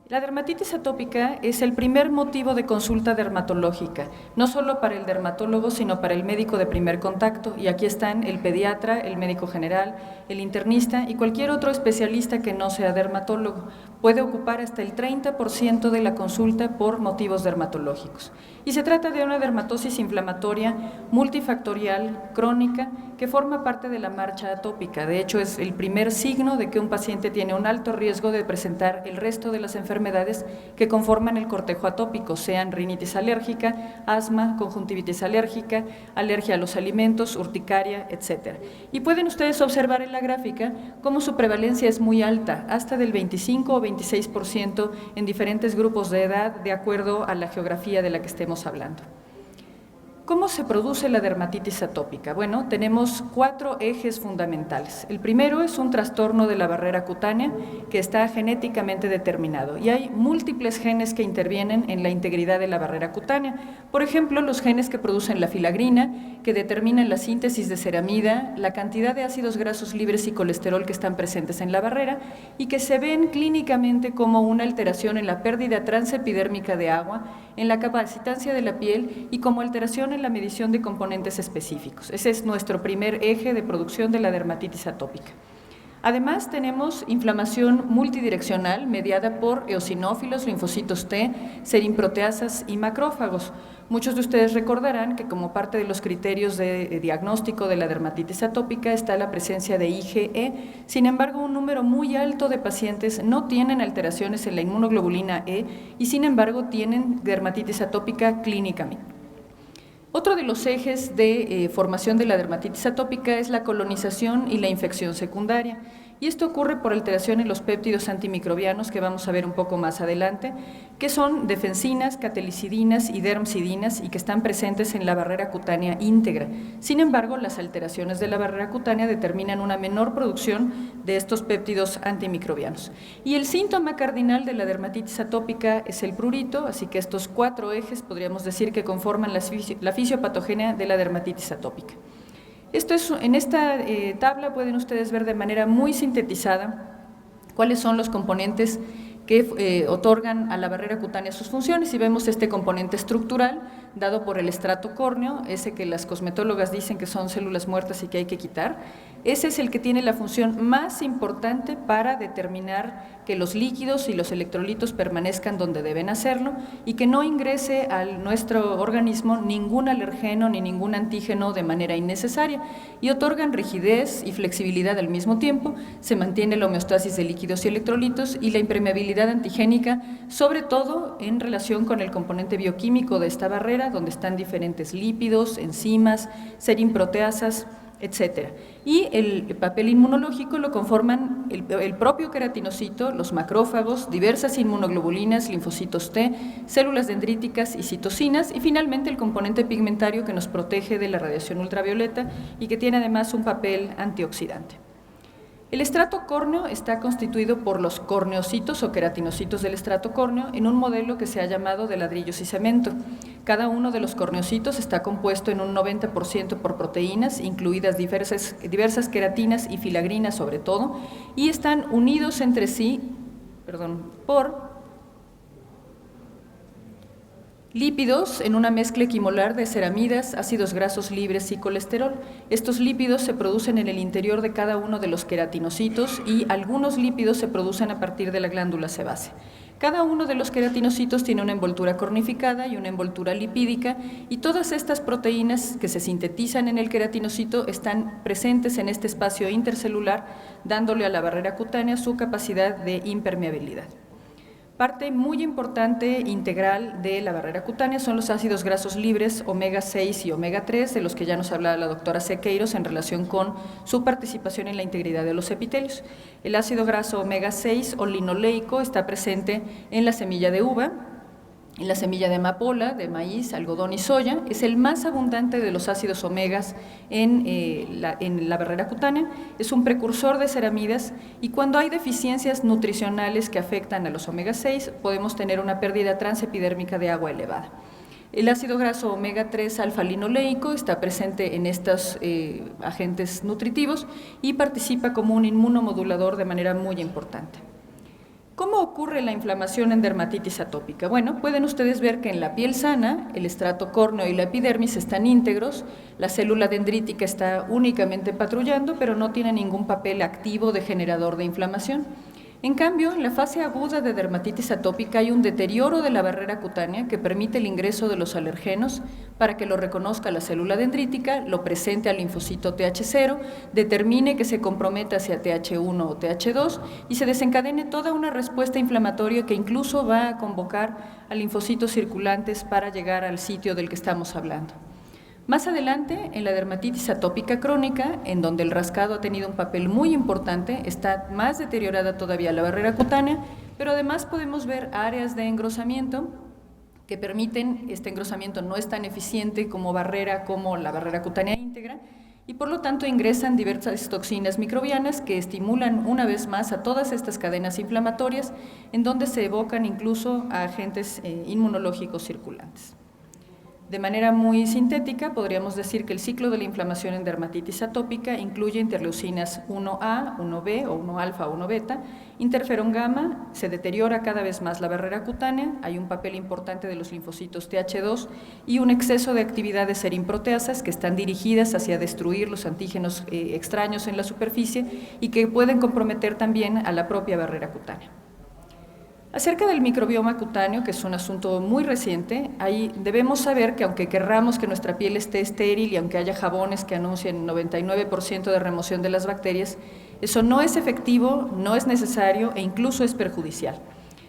La dermatitis atópica es el primer motivo de consulta dermatológica, no solo para el dermatólogo, sino para el médico de primer contacto. Y aquí están el pediatra, el médico general, el internista y cualquier otro especialista que no sea dermatólogo. Puede ocupar hasta el 30% de la consulta por motivos dermatológicos. Y se trata de una dermatosis inflamatoria multifactorial, crónica, que forma parte de la marcha atópica. De hecho, es el primer signo de que un paciente tiene un alto riesgo de presentar el resto de las enfermedades que conforman el cortejo atópico, sean rinitis alérgica, asma, conjuntivitis alérgica, alergia a los alimentos, urticaria, etc. Y pueden ustedes observar en la gráfica cómo su prevalencia es muy alta, hasta del 25 o 26% en diferentes grupos de edad, de acuerdo a la geografía de la que estemos hablando. ¿Cómo se produce la dermatitis atópica? Bueno, tenemos 4 ejes fundamentales. El primero es un trastorno de la barrera cutánea que está genéticamente determinado y hay múltiples genes que intervienen en la integridad de la barrera cutánea. Por ejemplo, los genes que producen la filagrina, que determinan la síntesis de ceramida, la cantidad de ácidos grasos libres y colesterol que están presentes en la barrera y que se ven clínicamente como una alteración en la pérdida transepidérmica de agua, en la capacitancia de la piel y como alteración en la medición de componentes específicos. Ese es nuestro primer eje de producción de la dermatitis atópica. Además, tenemos inflamación multidireccional mediada por eosinófilos, linfocitos T, serinproteasas y macrófagos. Muchos de ustedes recordarán que como parte de los criterios de diagnóstico de la dermatitis atópica está la presencia de IgE. Sin embargo, un número muy alto de pacientes no tienen alteraciones en la inmunoglobulina E y sin embargo tienen dermatitis atópica clínicamente. Otro de los ejes de formación de la dermatitis atópica es la colonización y la infección secundaria. Y esto ocurre por alteración en los péptidos antimicrobianos, que vamos a ver un poco más adelante, que son defensinas, catelicidinas y dermsidinas y que están presentes en la barrera cutánea íntegra. Sin embargo, las alteraciones de la barrera cutánea determinan una menor producción de estos péptidos antimicrobianos. Y el síntoma cardinal de la dermatitis atópica es el prurito, así que estos 4 ejes podríamos decir que conforman la fisiopatogenia de la dermatitis atópica. En esta tabla pueden ustedes ver de manera muy sintetizada cuáles son los componentes que otorgan a la barrera cutánea sus funciones y vemos este componente estructural dado por el estrato córneo, ese que las cosmetólogas dicen que son células muertas y que hay que quitar. Ese es el que tiene la función más importante para determinar que los líquidos y los electrolitos permanezcan donde deben hacerlo y que no ingrese a nuestro organismo ningún alergeno ni ningún antígeno de manera innecesaria y otorgan rigidez y flexibilidad al mismo tiempo, se mantiene la homeostasis de líquidos y electrolitos y la impermeabilidad antigénica, sobre todo en relación con el componente bioquímico de esta barrera, donde están diferentes lípidos, enzimas, serinproteasas, etcétera. Y el papel inmunológico lo conforman el propio queratinocito, los macrófagos, diversas inmunoglobulinas, linfocitos T, células dendríticas y citocinas, y finalmente el componente pigmentario que nos protege de la radiación ultravioleta y que tiene además un papel antioxidante. El estrato córneo está constituido por los corneocitos o queratinocitos del estrato córneo en un modelo que se ha llamado de ladrillos y cemento. Cada uno de los corneocitos está compuesto en un 90% por proteínas, incluidas diversas queratinas y filagrinas sobre todo, y están unidos entre sí por lípidos en una mezcla equimolar de ceramidas, ácidos grasos libres y colesterol. Estos lípidos se producen en el interior de cada uno de los queratinocitos y algunos lípidos se producen a partir de la glándula sebácea. Cada uno de los queratinocitos tiene una envoltura cornificada y una envoltura lipídica y todas estas proteínas que se sintetizan en el queratinocito están presentes en este espacio intercelular, dándole a la barrera cutánea su capacidad de impermeabilidad. Parte muy importante integral de la barrera cutánea son los ácidos grasos libres omega 6 y omega 3, de los que ya nos hablaba la doctora Sequeiros en relación con su participación en la integridad de los epitelios. El ácido graso omega 6 o linoleico está presente en la semilla de uva, en la semilla de amapola, de maíz, algodón y soya. Es el más abundante de los ácidos omegas en la barrera cutánea. Es un precursor de ceramidas y cuando hay deficiencias nutricionales que afectan a los omega 6, podemos tener una pérdida transepidérmica de agua elevada. El ácido graso omega 3 alfa-linoleico está presente en estos agentes nutritivos y participa como un inmunomodulador de manera muy importante. ¿Cómo ocurre la inflamación en dermatitis atópica? Bueno, pueden ustedes ver que en la piel sana, el estrato córneo y la epidermis están íntegros, la célula dendrítica está únicamente patrullando, pero no tiene ningún papel activo de generador de inflamación. En cambio, en la fase aguda de dermatitis atópica hay un deterioro de la barrera cutánea que permite el ingreso de los alergenos para que lo reconozca la célula dendrítica, lo presente al linfocito TH0, determine que se comprometa hacia TH1 o TH2 y se desencadene toda una respuesta inflamatoria que incluso va a convocar a linfocitos circulantes para llegar al sitio del que estamos hablando. Más adelante, en la dermatitis atópica crónica, en donde el rascado ha tenido un papel muy importante, está más deteriorada todavía la barrera cutánea, pero además podemos ver áreas de engrosamiento que permiten, este engrosamiento no es tan eficiente como la barrera cutánea íntegra, y por lo tanto ingresan diversas toxinas microbianas que estimulan una vez más a todas estas cadenas inflamatorias, en donde se evocan incluso a agentes inmunológicos circulantes. De manera muy sintética, podríamos decir que el ciclo de la inflamación en dermatitis atópica incluye interleucinas 1A, 1B o 1-alfa o 1-beta, interferón gamma, se deteriora cada vez más la barrera cutánea, hay un papel importante de los linfocitos TH2 y un exceso de actividad de serimproteasas que están dirigidas hacia destruir los antígenos extraños en la superficie y que pueden comprometer también a la propia barrera cutánea. Acerca del microbioma cutáneo, que es un asunto muy reciente, ahí debemos saber que aunque querramos que nuestra piel esté estéril y aunque haya jabones que anuncien 99% de remoción de las bacterias, eso no es efectivo, no es necesario e incluso es perjudicial.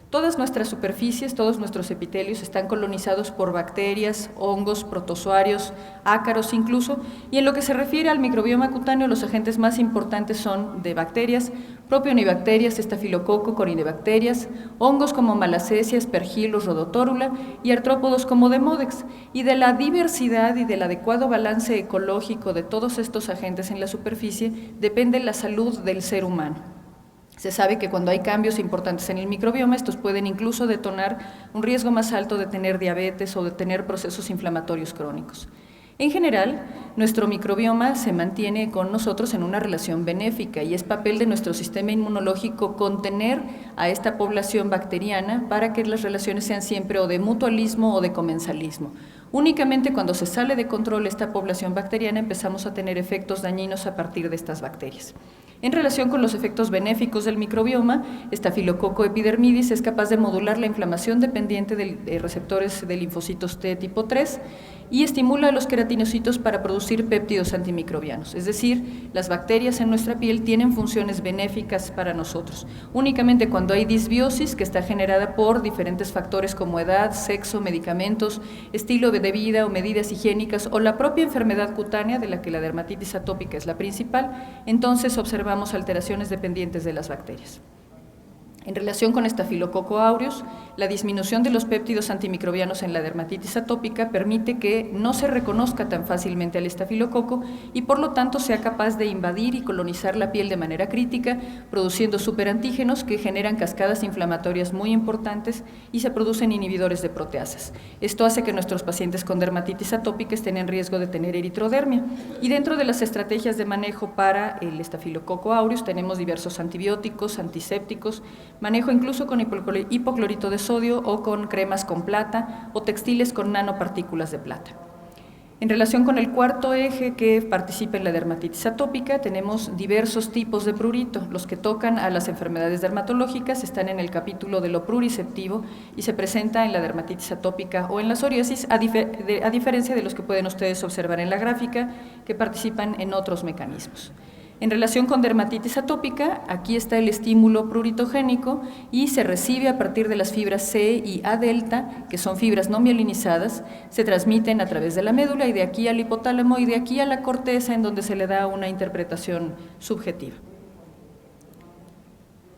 Todas nuestras superficies, todos nuestros epitelios están colonizados por bacterias, hongos, protozoarios, ácaros incluso, y en lo que se refiere al microbioma cutáneo, los agentes más importantes son de bacterias, propionibacterias, estafilococo, corinebacterias, hongos como Malassezia, Aspergillus, Rhodotórula y artrópodos como Demodex, y de la diversidad y del adecuado balance ecológico de todos estos agentes en la superficie depende la salud del ser humano. Se sabe que cuando hay cambios importantes en el microbioma, estos pueden incluso detonar un riesgo más alto de tener diabetes o de tener procesos inflamatorios crónicos. En general, nuestro microbioma se mantiene con nosotros en una relación benéfica y es papel de nuestro sistema inmunológico contener a esta población bacteriana para que las relaciones sean siempre o de mutualismo o de comensalismo. Únicamente cuando se sale de control esta población bacteriana empezamos a tener efectos dañinos a partir de estas bacterias. En relación con los efectos benéficos del microbioma, Staphylococcus epidermidis es capaz de modular la inflamación dependiente de receptores de linfocitos T tipo 3 y estimula a los queratinocitos para producir péptidos antimicrobianos. Es decir, las bacterias en nuestra piel tienen funciones benéficas para nosotros. Únicamente cuando hay disbiosis, que está generada por diferentes factores como edad, sexo, medicamentos, estilo de vida o medidas higiénicas o la propia enfermedad cutánea, de la que la dermatitis atópica es la principal, entonces observamos alteraciones dependientes de las bacterias. En relación con Staphylococcus aureus, la disminución de los péptidos antimicrobianos en la dermatitis atópica permite que no se reconozca tan fácilmente al estafilococo y por lo tanto sea capaz de invadir y colonizar la piel de manera crítica, produciendo superantígenos que generan cascadas inflamatorias muy importantes y se producen inhibidores de proteasas. Esto hace que nuestros pacientes con dermatitis atópica estén en riesgo de tener eritrodermia. Y dentro de las estrategias de manejo para el Staphylococcus aureus tenemos diversos antibióticos, antisépticos, manejo incluso con hipoclorito de sodio o con cremas con plata o textiles con nanopartículas de plata. En relación con el cuarto eje que participa en la dermatitis atópica, tenemos diversos tipos de prurito. Los que tocan a las enfermedades dermatológicas están en el capítulo de lo pruriceptivo y se presenta en la dermatitis atópica o en la psoriasis, a diferencia de los que pueden ustedes observar en la gráfica, que participan en otros mecanismos. En relación con dermatitis atópica, aquí está el estímulo pruritogénico y se recibe a partir de las fibras C y A delta, que son fibras no mielinizadas, se transmiten a través de la médula y de aquí al hipotálamo y de aquí a la corteza, en donde se le da una interpretación subjetiva.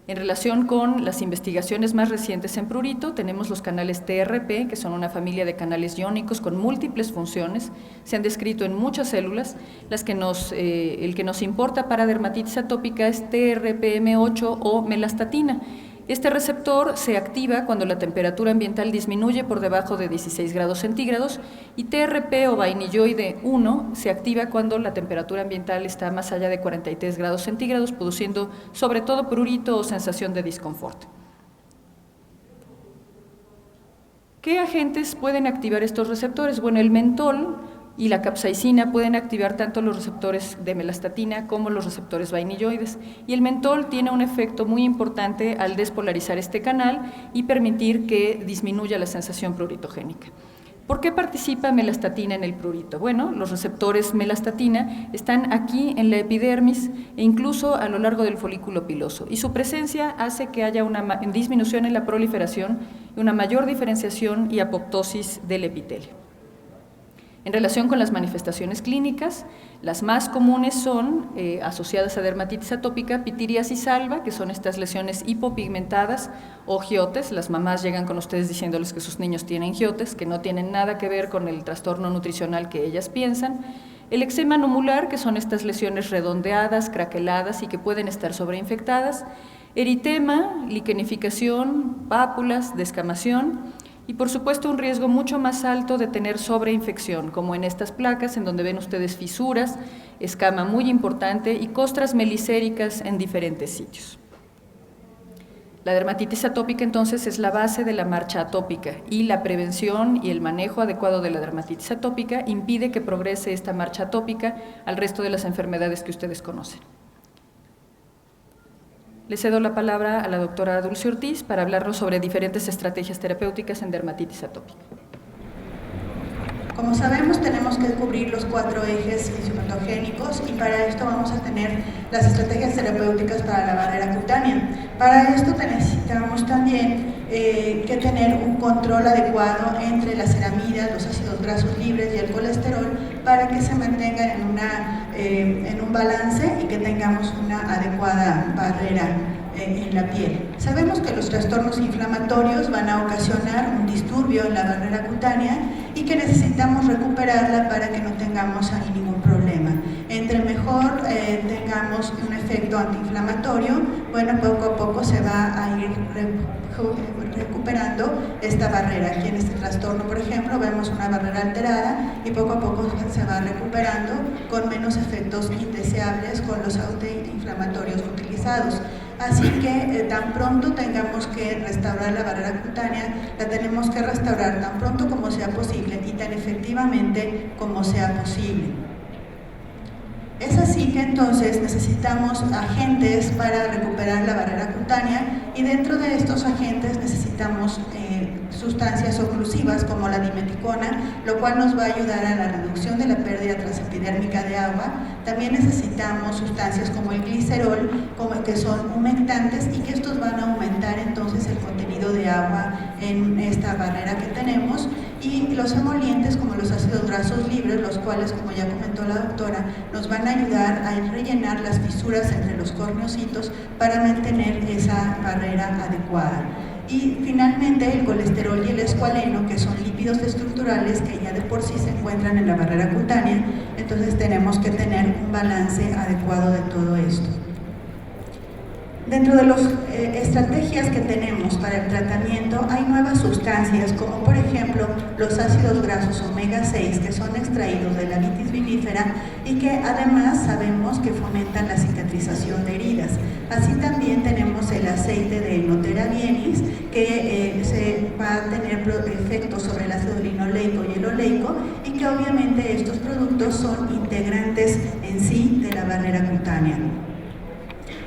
En relación con las investigaciones más recientes en prurito, tenemos los canales TRP, que son una familia de canales iónicos con múltiples funciones. Se han descrito en muchas células. El que nos importa para dermatitis atópica es TRPM8 o melastatina. Este receptor se activa cuando la temperatura ambiental disminuye por debajo de 16 grados centígrados y TRP o vainilloide 1 se activa cuando la temperatura ambiental está más allá de 43 grados centígrados, produciendo sobre todo prurito o sensación de disconfort. ¿Qué agentes pueden activar estos receptores? Bueno, el mentol y la capsaicina pueden activar tanto los receptores de melastatina como los receptores vainilloides. Y el mentol tiene un efecto muy importante al despolarizar este canal y permitir que disminuya la sensación pruritogénica. ¿Por qué participa melastatina en el prurito? Bueno, los receptores melastatina están aquí en la epidermis e incluso a lo largo del folículo piloso, y su presencia hace que haya una disminución en la proliferación y una mayor diferenciación y apoptosis del epitelio. En relación con las manifestaciones clínicas, las más comunes son asociadas a dermatitis atópica, pitiriasis alba, que son estas lesiones hipopigmentadas, o giotes. Las mamás llegan con ustedes diciéndoles que sus niños tienen giotes, que no tienen nada que ver con el trastorno nutricional que ellas piensan. El eczema numular, que son estas lesiones redondeadas, craqueladas y que pueden estar sobreinfectadas. Eritema, liquenificación, pápulas, descamación. Y por supuesto un riesgo mucho más alto de tener sobreinfección, como en estas placas en donde ven ustedes fisuras, escama muy importante y costras melicéricas en diferentes sitios. La dermatitis atópica entonces es la base de la marcha atópica y la prevención y el manejo adecuado de la dermatitis atópica impide que progrese esta marcha atópica al resto de las enfermedades que ustedes conocen. Le cedo la palabra a la doctora Dulce Ortiz para hablarnos sobre diferentes estrategias terapéuticas en dermatitis atópica. Como sabemos, tenemos que cubrir los 4 ejes fisiopatogénicos y para esto vamos a tener las estrategias terapéuticas para la barrera cutánea. Para esto necesitamos también que tener un control adecuado entre las ceramidas, los ácidos grasos libres y el colesterol para que se mantengan en un balance y que tengamos una adecuada barrera en la piel. Sabemos que los trastornos inflamatorios van a ocasionar un disturbio en la barrera cutánea y que necesitamos recuperarla para que no tengamos ahí ningún problema. Entre mejor tengamos un efecto antiinflamatorio, bueno, poco a poco se va a ir recuperando esta barrera. Aquí en este trastorno, por ejemplo, vemos una barrera alterada y poco a poco se va recuperando con menos efectos indeseables con los antiinflamatorios utilizados. Así que tan pronto tengamos que restaurar la barrera cutánea, la tenemos que restaurar tan pronto como sea posible y tan efectivamente como sea posible. Es así que entonces necesitamos agentes para recuperar la barrera cutánea y dentro de estos agentes necesitamos sustancias oclusivas como la dimeticona, lo cual nos va a ayudar a la reducción de la pérdida transepidérmica de agua. También necesitamos sustancias como el glicerol, que son humectantes y que estos van a aumentar entonces el contenido de agua en esta barrera que tenemos, y los emolientes como los ácidos grasos libres, los cuales, como ya comentó la doctora, nos van a ayudar a rellenar las fisuras entre los corneocitos para mantener esa barrera adecuada. Y finalmente el colesterol y el escualeno, que son lípidos estructurales que ya de por sí se encuentran en la barrera cutánea, entonces tenemos que tener un balance adecuado de todo esto. Dentro de las estrategias que tenemos para el tratamiento hay nuevas sustancias como por ejemplo los ácidos grasos omega 6 que son extraídos de la vitis vinífera y que además sabemos que fomentan la cicatrización de heridas. Así también tenemos el aceite de Notera bienis que se va a tener efectos sobre el ácido linoleico y el oleico y que obviamente estos productos son integrantes en sí de la barrera cutánea.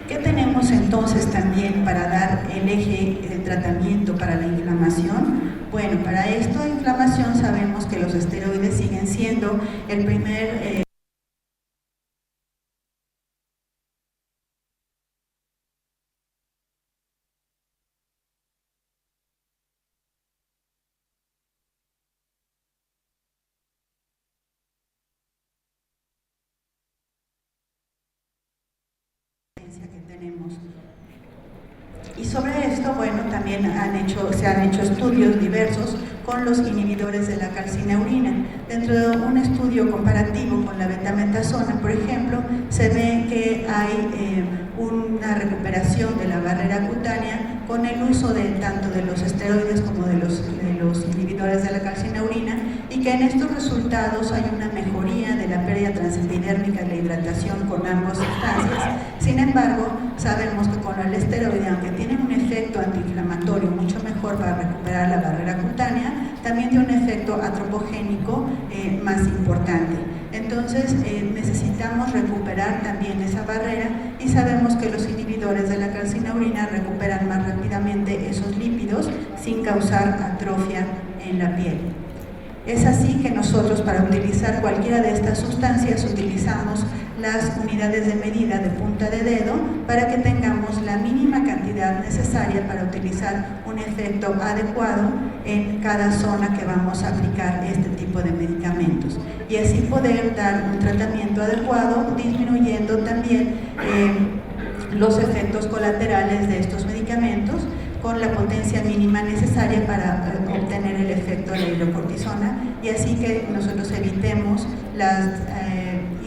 ¿Qué tenemos entonces también para dar el eje de tratamiento para la inflamación? Bueno, para esta inflamación sabemos que los esteroides siguen siendo el primer que tenemos. esto, bueno, también se han hecho estudios diversos con los inhibidores de la calcineurina. Dentro de un estudio comparativo con la betametasona, por ejemplo, se ve que hay una recuperación de la barrera cutánea con el uso tanto de los esteroides como de los inhibidores de la calcineurina, y que en estos resultados hay una mejoría de la pérdida transepidérmica y la hidratación con ambas sustancias. Sin embargo, sabemos que con el esteroide, aunque tiene un efecto antiinflamatorio mucho mejor para recuperar la barrera cutánea, también tiene un efecto atropogénico más importante. Entonces necesitamos recuperar también esa barrera, y sabemos que los inhibidores de la calcineurina recuperan más rápidamente esos lípidos sin causar atrofia en la piel. Es así que nosotros, para utilizar cualquiera de estas sustancias, utilizamos las unidades de medida de punta de dedo para que tengamos la mínima cantidad necesaria para utilizar un efecto adecuado en cada zona que vamos a aplicar este tipo de medicamentos, y así poder dar un tratamiento adecuado, disminuyendo también los efectos colaterales de estos medicamentos con la potencia mínima necesaria para obtener el efecto de la hidrocortisona, y así que nosotros evitemos las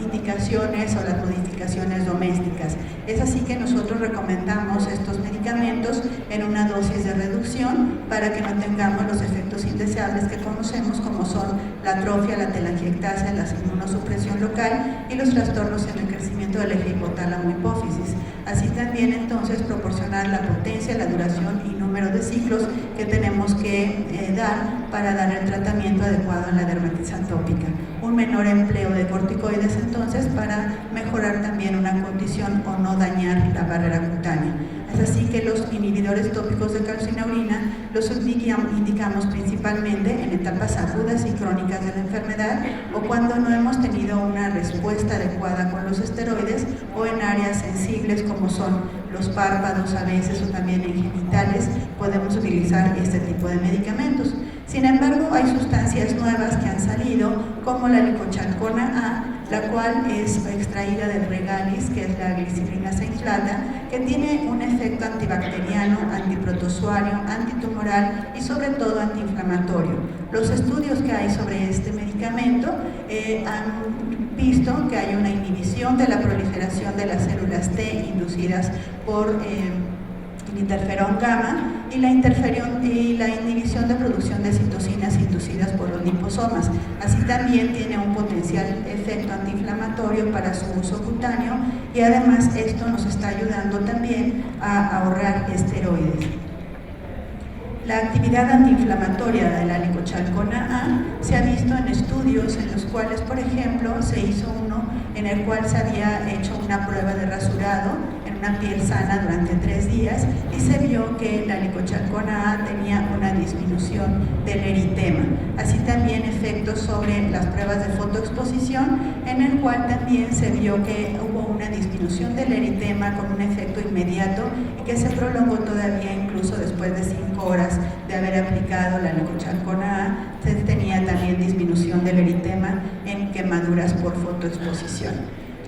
indicaciones o las modificaciones domésticas. Es así que nosotros recomendamos estos medicamentos en una dosis de reducción para que no tengamos los efectos indeseables que conocemos, como son la atrofia, la telangiectasia, la inmunosupresión local y los trastornos en el crecimiento del eje hipotálamo-hipófisis. Así también entonces proporcionar la potencia, la duración y número de ciclos que tenemos que dar para dar el tratamiento adecuado en la dermatitis atópica. Un menor empleo de corticoides entonces para mejorar también una condición o no dañar la barrera cutánea. Es así que los inhibidores tópicos de calcineurina los indicamos principalmente en etapas agudas y crónicas de la enfermedad, o cuando no hemos tenido una respuesta adecuada con los esteroides, o en áreas sensibles como son los párpados a veces, o también en genitales podemos utilizar este tipo de medicamentos. Sin embargo, hay sustancias nuevas que han salido, como la licochalcona A, la cual es extraída del regalis, que es la glicirrina sainflata, que tiene un efecto antibacteriano, antiprotozoario, antitumoral y sobre todo antiinflamatorio. Los estudios que hay sobre este medicamento han visto que hay una inhibición de la proliferación de las células T inducidas por el interferón gamma, y la inhibición de producción de citocinas inducidas por los liposomas. Así también tiene un potencial efecto antiinflamatorio para su uso cutáneo, y además esto nos está ayudando también a ahorrar esteroides. La actividad antiinflamatoria de la licochalcona A se ha visto en estudios en los cuales, por ejemplo, se hizo uno en el cual se había hecho una prueba de rasurado en una piel sana durante 3 días, y se vio que la licochalcona A tenía una disminución del eritema. Así también efectos sobre las pruebas de fotoexposición, en el cual también se vio que hubo una disminución del eritema con un efecto inmediato y que se prolongó todavía incluso después de 5 horas de haber aplicado la licochalcona A. Se tenía también disminución del eritema en quemaduras por fotoexposición.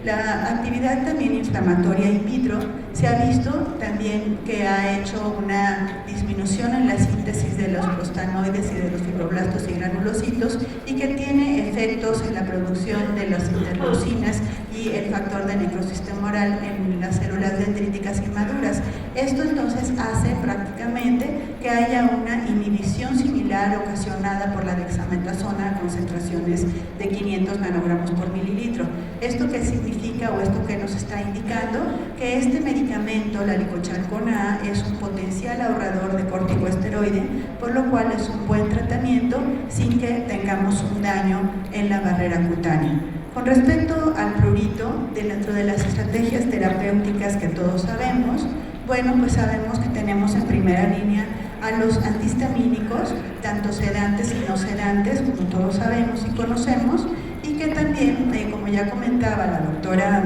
La actividad también inflamatoria in vitro se ha visto también que ha hecho una disminución en la síntesis de los prostanoides y de los fibroblastos y granulocitos, y que tiene efectos en la producción de las interleucinas y el factor de necrosis tumoral en las células dendríticas inmaduras. Esto entonces hace prácticamente que haya una inhibición similar ocasionada por la dexametasona a concentraciones de 500 nanogramos por mililitro. ¿Esto qué significa, o esto qué nos está indicando? Que este medicamento, la licochalcona A, es un potencial ahorrador de corticoesteroide, por lo cual es un buen tratamiento sin que tengamos un daño en la barrera cutánea. Con respecto al prurito, dentro de las estrategias terapéuticas que todos sabemos, bueno, pues sabemos que tenemos en primera línea a los antihistamínicos, tanto sedantes y no sedantes, como todos sabemos y conocemos, y que también, como ya comentaba la doctora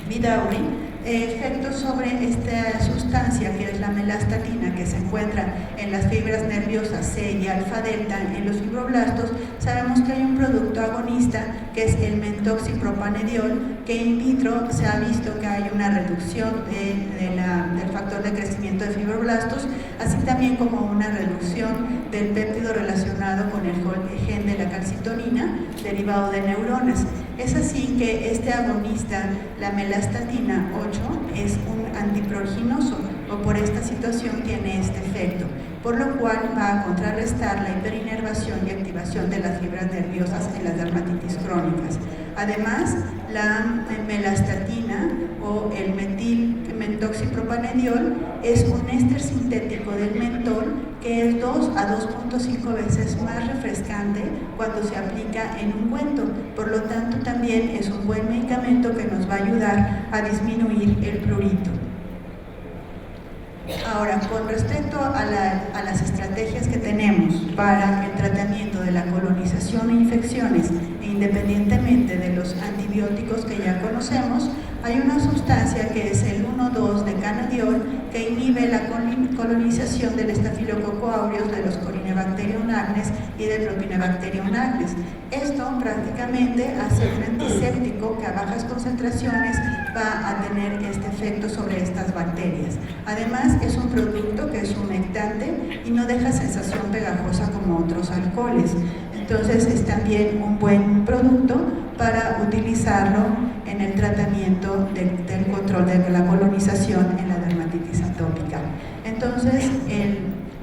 Vidaurri, efectos sobre esta sustancia que es la melastatina, que se encuentra en las fibras nerviosas C y alfa delta en los fibroblastos. Sabemos que hay un producto agonista que es el mentoxipropranediol, que in vitro se ha visto que hay una reducción del factor de crecimiento de fibroblastos, así también como una reducción del péptido relacionado con el gen de la calcitonina derivado de neuronas. Es así que este agonista, la melastatina 8, es un antipruriginoso, o por esta situación tiene este efecto, por lo cual va a contrarrestar la hiperinervación y activación de las fibras nerviosas en las dermatitis crónicas. Además, la melastatina o el mentoxipropranediol es un éster sintético del mentol que es 2 a 2.5 veces más refrescante cuando se aplica en ungüento. Por lo tanto, también es un buen medicamento que nos va a ayudar a disminuir el prurito. Ahora, con respecto a las estrategias que tenemos para el tratamiento de la colonización e infecciones, e independientemente de los antibióticos que ya conocemos, hay una sustancia que es el 1,2 de canadiol que inhibe la colonización del Staphylococcus aureus, de los Corynebacterium agnes y del Propionibacterium agnes. Esto prácticamente hace un antiséptico que a bajas concentraciones va a tener este efecto sobre estas bacterias. Además, es un producto que es humectante y no deja sensación pegajosa como otros alcoholes. Entonces, es también un buen producto para utilizarlo en el tratamiento del control de la colonización en la dermatitis atópica. Entonces,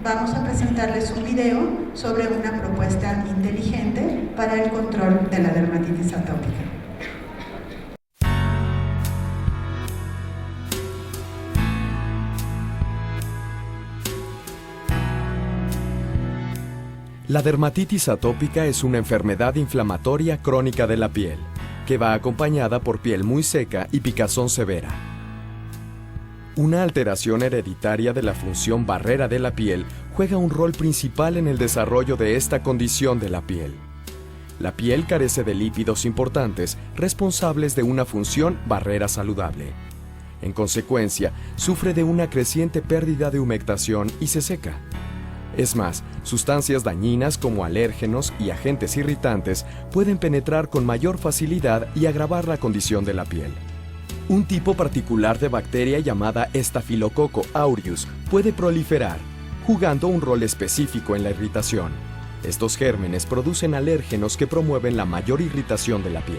vamos a presentarles un video sobre una propuesta inteligente para el control de la dermatitis atópica. La dermatitis atópica es una enfermedad inflamatoria crónica de la piel, que va acompañada por piel muy seca y picazón severa. Una alteración hereditaria de la función barrera de la piel juega un rol principal en el desarrollo de esta condición de la piel. La piel carece de lípidos importantes responsables de una función barrera saludable. En consecuencia, sufre de una creciente pérdida de humectación y se seca. Es más, sustancias dañinas como alérgenos y agentes irritantes pueden penetrar con mayor facilidad y agravar la condición de la piel. Un tipo particular de bacteria llamada Staphylococcus aureus puede proliferar, jugando un rol específico en la irritación. Estos gérmenes producen alérgenos que promueven la mayor irritación de la piel.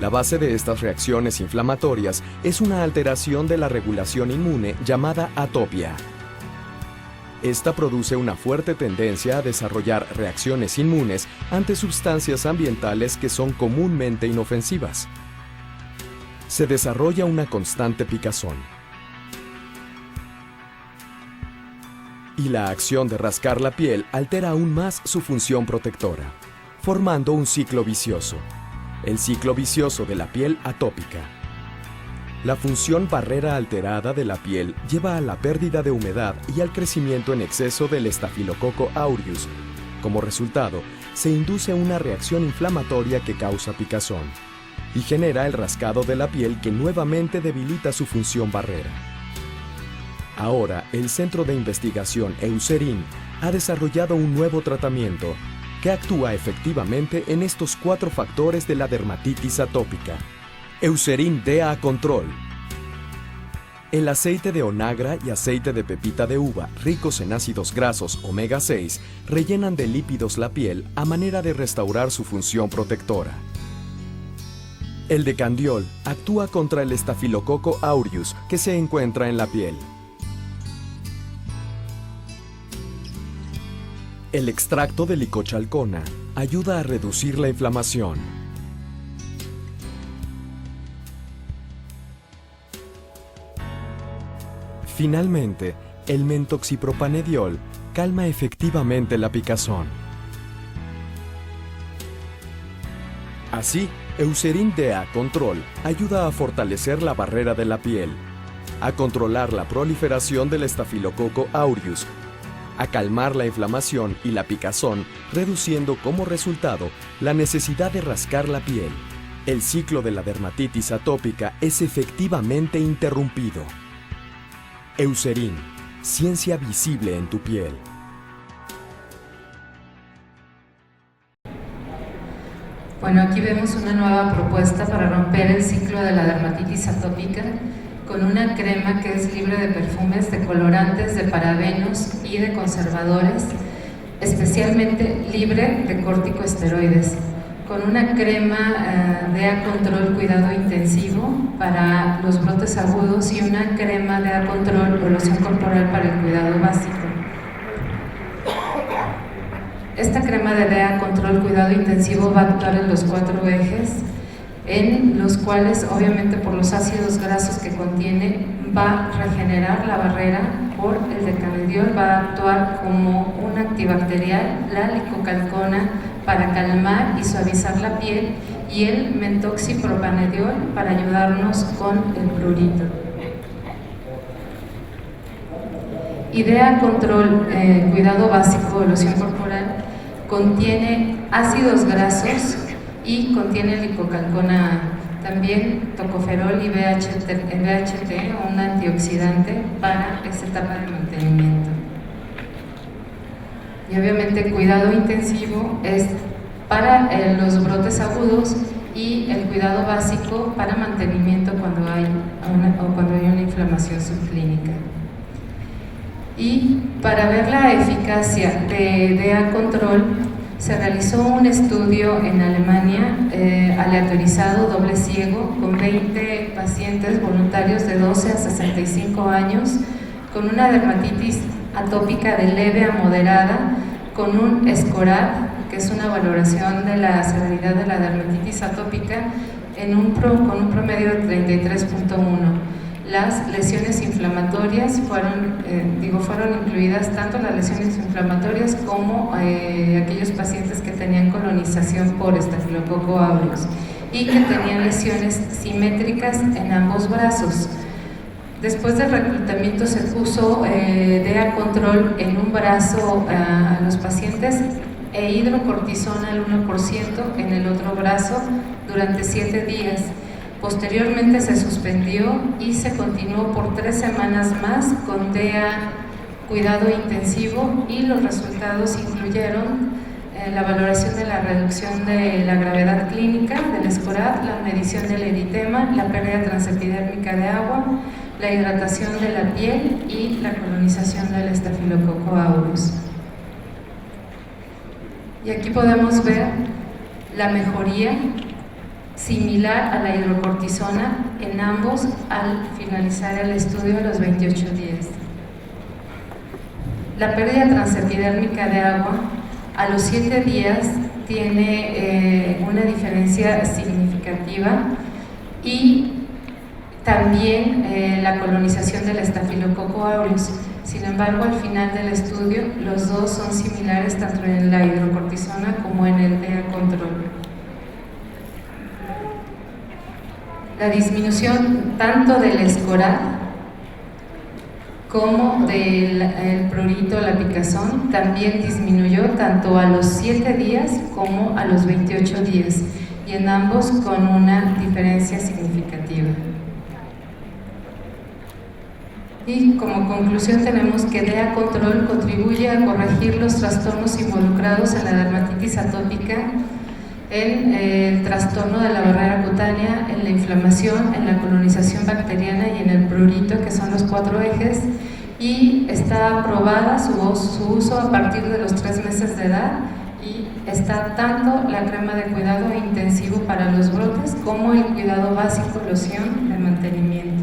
La base de estas reacciones inflamatorias es una alteración de la regulación inmune llamada atopia. Esta produce una fuerte tendencia a desarrollar reacciones inmunes ante sustancias ambientales que son comúnmente inofensivas. Se desarrolla una constante picazón. Y la acción de rascar la piel altera aún más su función protectora, formando un ciclo vicioso, el ciclo vicioso de la piel atópica. La función barrera alterada de la piel lleva a la pérdida de humedad y al crecimiento en exceso del Staphylococcus aureus. Como resultado, se induce una reacción inflamatoria que causa picazón y genera el rascado de la piel que nuevamente debilita su función barrera. Ahora, el Centro de Investigación Eucerin ha desarrollado un nuevo tratamiento que actúa efectivamente en estos 4 factores de la dermatitis atópica. Eucerin DA Control. El aceite de onagra y aceite de pepita de uva, ricos en ácidos grasos omega 6, rellenan de lípidos la piel a manera de restaurar su función protectora. El decandiol actúa contra el Staphylococcus aureus que se encuentra en la piel. El extracto de licochalcona ayuda a reducir la inflamación. Finalmente, el mentoxipropranediol calma efectivamente la picazón. Así, Eucerin DA Control ayuda a fortalecer la barrera de la piel, a controlar la proliferación del Staphylococcus aureus, a calmar la inflamación y la picazón, reduciendo como resultado la necesidad de rascar la piel. El ciclo de la dermatitis atópica es efectivamente interrumpido. Eucerin, ciencia visible en tu piel. Bueno, aquí vemos una nueva propuesta para romper el ciclo de la dermatitis atópica con una crema que es libre de perfumes, de colorantes, de parabenos y de conservadores, especialmente libre de corticosteroides, con una crema de control cuidado intensivo para los brotes agudos y una crema de control o loción corporal para el cuidado básico. Esta crema de DEA Control Cuidado Intensivo va a actuar en los 4 ejes, en los cuales, obviamente por los ácidos grasos que contiene, va a regenerar la barrera por el decamediol, va a actuar como un antibacterial, la licocalcona para calmar y suavizar la piel, y el mentoxipropanediol para ayudarnos con el prurito. IDEA Control Cuidado Básico o Loción Corporal contiene ácidos grasos y contiene licocalcona, también tocoferol y BHT, un antioxidante para esta etapa de mantenimiento. Y obviamente cuidado intensivo es para los brotes agudos y el cuidado básico para mantenimiento cuando hay una inflamación subclínica. Y para ver la eficacia de DEA Control, se realizó un estudio en Alemania aleatorizado, doble ciego, con 20 pacientes voluntarios de 12 a 65 años con una dermatitis atópica de leve a moderada, con un SCORAD, que es una valoración de la severidad de la dermatitis atópica, con un promedio de 33.1. Las lesiones inflamatorias fueron incluidas tanto las lesiones inflamatorias como aquellos pacientes que tenían colonización por Staphylococcus aureus y que tenían lesiones simétricas en ambos brazos. Después del reclutamiento se puso DEA Control en un brazo a los pacientes e hidrocortisona al 1% en el otro brazo durante 7 días. Posteriormente se suspendió y se continuó por 3 semanas más con DEA Cuidado Intensivo, y los resultados incluyeron la valoración de la reducción de la gravedad clínica del SCORAD, la medición del eritema, la pérdida transepidérmica de agua, la hidratación de la piel y la colonización del Staphylococcus aureus. Y aquí podemos ver la mejoría similar a la hidrocortisona en ambos al finalizar el estudio a los 28 días. La pérdida transepidérmica de agua a los 7 días tiene una diferencia significativa, y también la colonización del Staphylococcus aureus. Sin embargo, al final del estudio los dos son similares tanto en la hidrocortisona como en el DEA Control. La disminución tanto del SCORAD como del prurito, la picazón, también disminuyó tanto a los 7 días como a los 28 días, y en ambos con una diferencia significativa. Y como conclusión tenemos que DEA Control contribuye a corregir los trastornos involucrados en la dermatitis atópica, en el trastorno de la barrera cutánea, en la inflamación, en la colonización bacteriana y en el prurito, que son los 4 ejes, y está aprobada su uso a partir de los 3 meses de edad, y está tanto la crema de cuidado intensivo para los brotes como el cuidado básico, loción de mantenimiento.